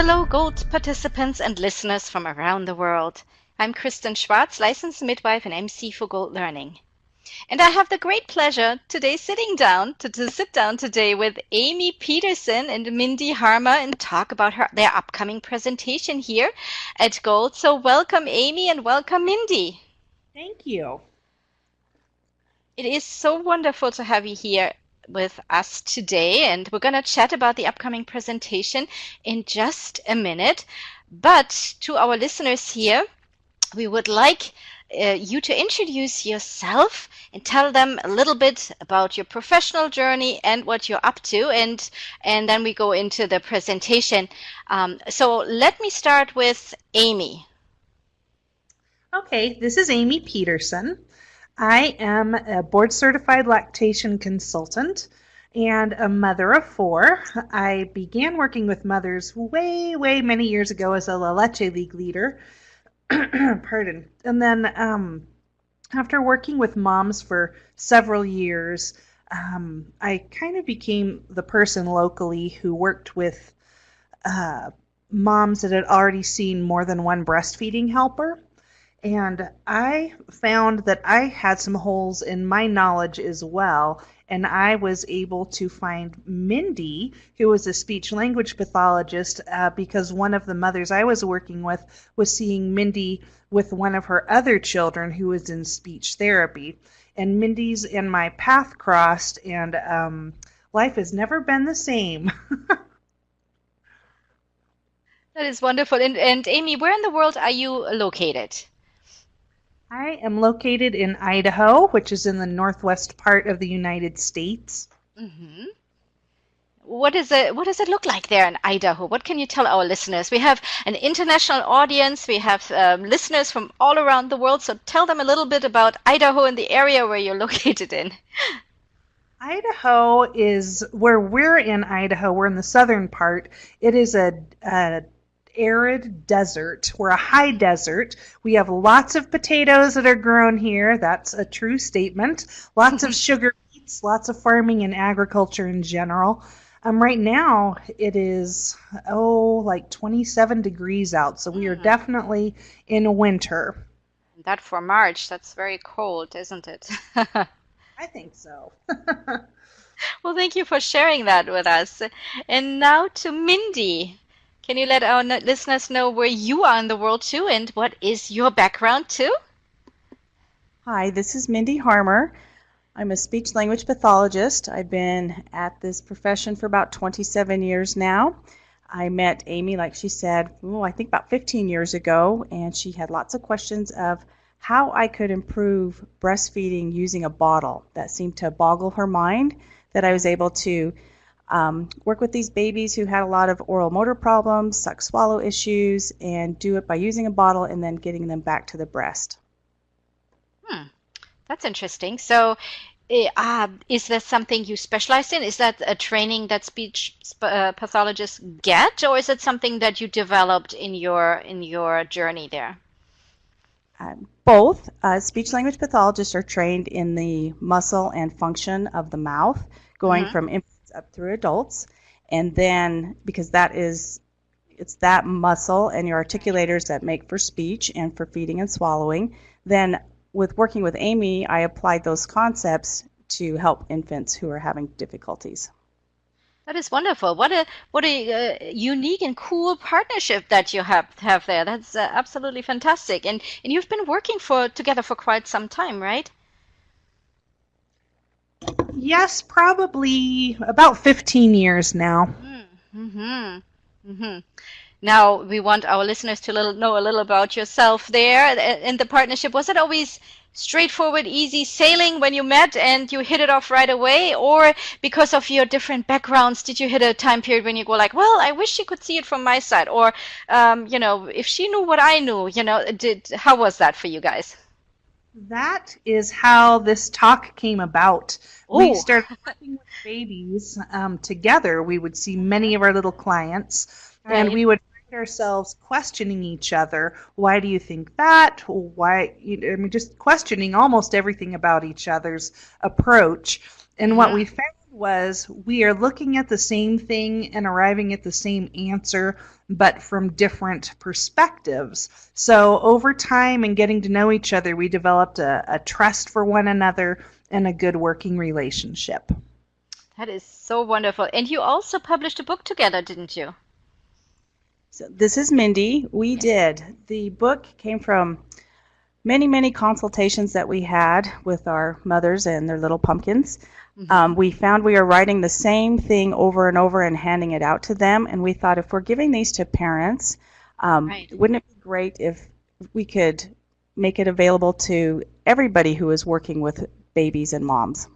Hello, Gold participants and listeners from around the world. I'm Kristen Schwartz, licensed midwife and MC for Gold Learning. And I have the great pleasure today sitting down to sit down today with Amy Peterson and Mindy Harmer and talk about their upcoming presentation here at Gold. So welcome, Amy, and welcome, Mindy. Thank you. It is so wonderful to have you here with us today, and we're going to chat about the upcoming presentation in just a minute. But to our listeners here, we would like you to introduce yourself and tell them a little bit about your professional journey and what you're up to, and then we go into the presentation. So let me start with Amy. Okay, this is Amy Peterson. I am a board-certified lactation consultant and a mother of 4. I began working with mothers way many years ago as a La Leche League leader. Pardon. And then after working with moms for several years, I kind of became the person locally who worked with moms that had already seen more than one breastfeeding helper. And I found that I had some holes in my knowledge as well. And I was able to find Mindy, who was a speech language pathologist, because one of the mothers I was working with was seeing Mindy with one of her other children who was in speech therapy. And Mindy's and my path crossed, and life has never been the same. That is wonderful. And Amy, where in the world are you located? I am located in Idaho, which is in the northwest part of the United States. Mm-hmm. What does it look like there in Idaho? What can you tell our listeners? We have an international audience. We have listeners from all around the world. So tell them a little bit about Idaho and the area where you're located in. Idaho is where we're in Idaho. We're in the southern part. It is a arid desert. We're a high desert. We have lots of potatoes that are grown here. That's a true statement. Lots of sugar beets, lots of farming and agriculture in general. Right now it is like 27 degrees out, so we are definitely in winter. That for March, that's very cold, isn't it? I think so. Well, thank you for sharing that with us. And now to Mindy. Can you let our listeners know where you are in the world too, and what is your background too? Hi, this is Mindy Harmer. I'm a speech language pathologist. I've been at this profession for about 27 years now. I met Amy, like she said, I think about 15 years ago, and she had lots of questions of how I could improve breastfeeding using a bottle. That seemed to boggle her mind, that I was able to work with these babies who had a lot of oral motor problems, suck swallow issues, and do it by using a bottle and then getting them back to the breast. That's interesting. So is that something you specialize in? Is that a training that speech pathologists get, or is it something that you developed in your journey there? Both. Speech language pathologists are trained in the muscle and function of the mouth, going from infants up through adults, and then because it's that muscle and your articulators that make for speech and for feeding and swallowing. Then with working with Amy, I applied those concepts to help infants who are having difficulties. That is wonderful. What a unique and cool partnership that you have there. That's absolutely fantastic. And you've been working together for quite some time, right? Yes, probably about 15 years now. Now we want our listeners to know a little about yourself there in the partnership. Was it always straightforward, easy sailing when you met and you hit it off right away? Or because of your different backgrounds, did you hit a time period when you go like, well, I wish you could see it from my side? Or, if she knew what I knew, how was that for you guys? That is how this talk came about. We started working with babies together. We would see many of our little clients, and we would find ourselves questioning each other. Why do you think that? Why? Just questioning almost everything about each other's approach. And what we found was we are looking at the same thing and arriving at the same answer, but from different perspectives. So over time and getting to know each other, we developed a trust for one another and a good working relationship. That is so wonderful. And you also published a book together, didn't you? So this is Mindy. We did. The book came from many, many consultations that we had with our mothers and their little pumpkins. We found we were writing the same thing over and over and handing it out to them, and we thought if we're giving these to parents, Right. wouldn't it be great if we could make it available to everybody who is working with babies and moms?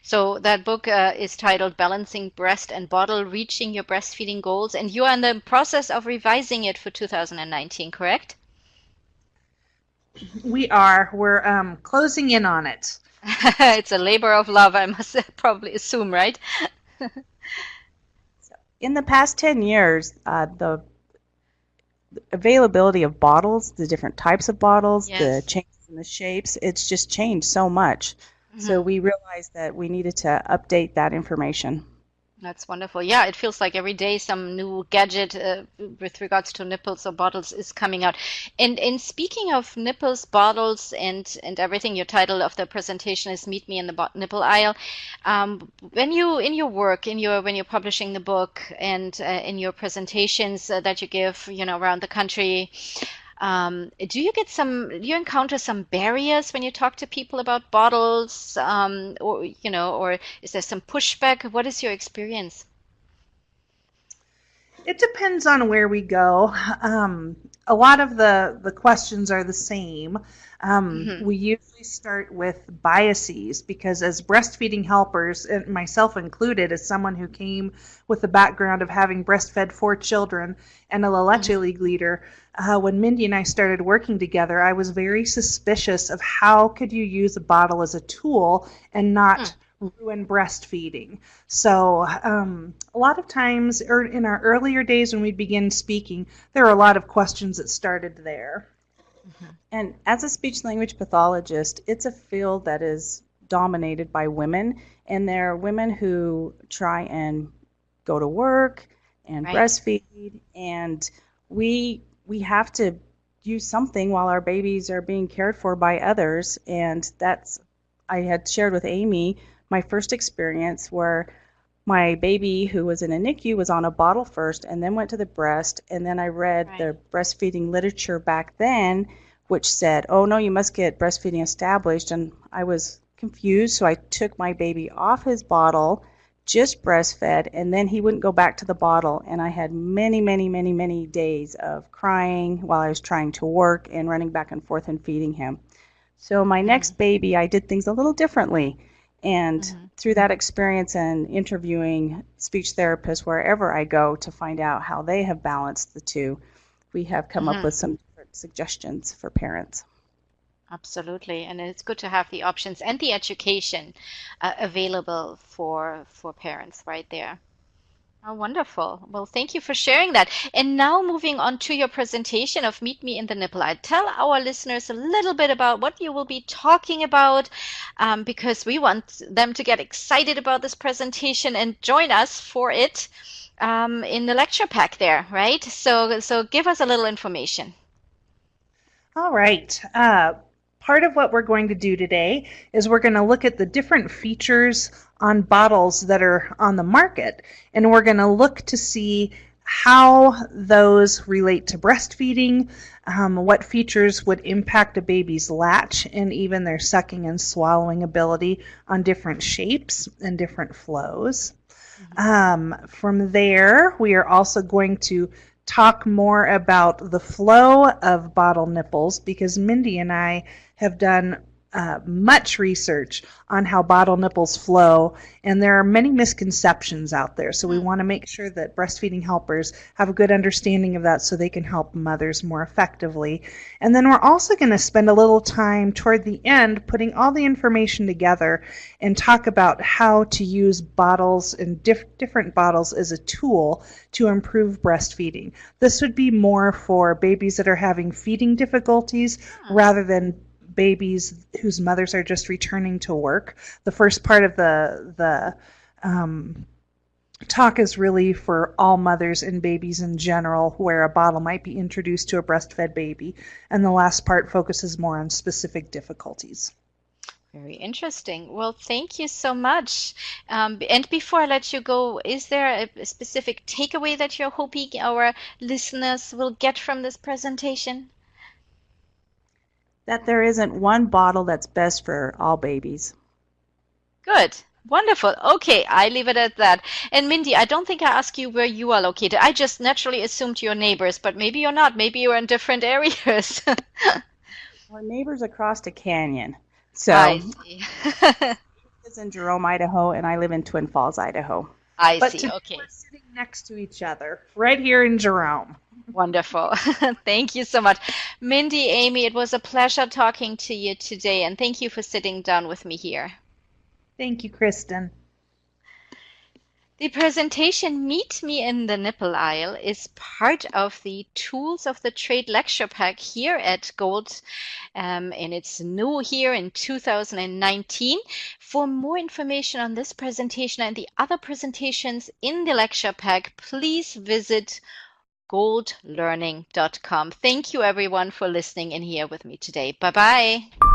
So that book is titled Balancing Breast and Bottle, Reaching Your Breastfeeding Goals, and you are in the process of revising it for 2019, correct? We are. We're closing in on it. It's a labor of love, I must probably assume, right? In the past 10 years, the availability of bottles, the different types of bottles, the Yes. changes in the shapes, it's just changed so much. So we realized that we needed to update that information. That's wonderful. Yeah, it feels like every day some new gadget with regards to nipples or bottles is coming out. And speaking of nipples, bottles, and everything, your title of the presentation is "Meet Me in the Nipple Aisle." When you in your work, when you're publishing the book, and in your presentations that you give, around the country. Do you encounter some barriers when you talk to people about bottles, or is there some pushback? What is your experience? It depends on where we go. A lot of the questions are the same. We usually start with biases because as breastfeeding helpers, and myself included, as someone who came with the background of having breastfed 4 children and a La Leche League leader, when Mindy and I started working together, I was very suspicious of how could you use a bottle as a tool and not ruin breastfeeding. So a lot of times in our earlier days when we began speaking, there were a lot of questions that started there. And as a speech language pathologist, it's a field that is dominated by women, and there are women who try and go to work and Right. breastfeed, and we have to use something while our babies are being cared for by others. And I had shared with Amy my first experience where my baby who was in a NICU was on a bottle first and then went to the breast, and then I read Right. the breastfeeding literature back then, which said, oh no, you must get breastfeeding established, and I was confused, so I took my baby off his bottle, just breastfed, and then he wouldn't go back to the bottle, and I had many, many, many, many days of crying while I was trying to work and running back and forth and feeding him. So my next baby, I did things a little differently. And through that experience and interviewing speech therapists wherever I go to find out how they have balanced the two, we have come up with some different suggestions for parents. Absolutely, and it's good to have the options and the education available for parents right there. Oh, wonderful. Well, thank you for sharing that. And now moving on to your presentation of Meet Me in the Nipple. I tell our listeners a little bit about what you will be talking about, because we want them to get excited about this presentation and join us for it in the lecture pack there, right? So give us a little information. All right. Part of what we're going to do today is we're going to look at the different features on bottles that are on the market, and we're going to look to see how those relate to breastfeeding, what features would impact a baby's latch and even their sucking and swallowing ability on different shapes and different flows. From there, we are also going to talk more about the flow of bottle nipples because Mindy and I have done much research on how bottle nipples flow, and there are many misconceptions out there. So we want to make sure that breastfeeding helpers have a good understanding of that so they can help mothers more effectively. And then we're also going to spend a little time toward the end putting all the information together and talk about how to use bottles and different bottles as a tool to improve breastfeeding. This would be more for babies that are having feeding difficulties rather than babies whose mothers are just returning to work. The first part of the talk is really for all mothers and babies in general, where a bottle might be introduced to a breastfed baby, and the last part focuses more on specific difficulties. Very interesting. Well, thank you so much. And before I let you go, is there a specific takeaway that you're hoping our listeners will get from this presentation? That there isn't one bottle that's best for all babies. Good. Wonderful. Okay, I leave it at that. And Mindy, I don't think I asked you where you are located. I just naturally assumed you're neighbors, but maybe you're not. Maybe you're in different areas. Our neighbor's across a canyon. I So see. he lives in Jerome, Idaho, and I live in Twin Falls, Idaho. I But see. today Okay. we're sitting next to each other, right here in Jerome. Wonderful. Thank you so much. Mindy, Amy, it was a pleasure talking to you today, and thank you for sitting down with me here. Thank you, Kristen. The presentation Meet Me in the Nipple Aisle is part of the Tools of the Trade lecture pack here at Gold, and it's new here in 2019. For more information on this presentation and the other presentations in the lecture pack, please visit goldlearning.com. Thank you everyone for listening in here with me today. Bye-bye.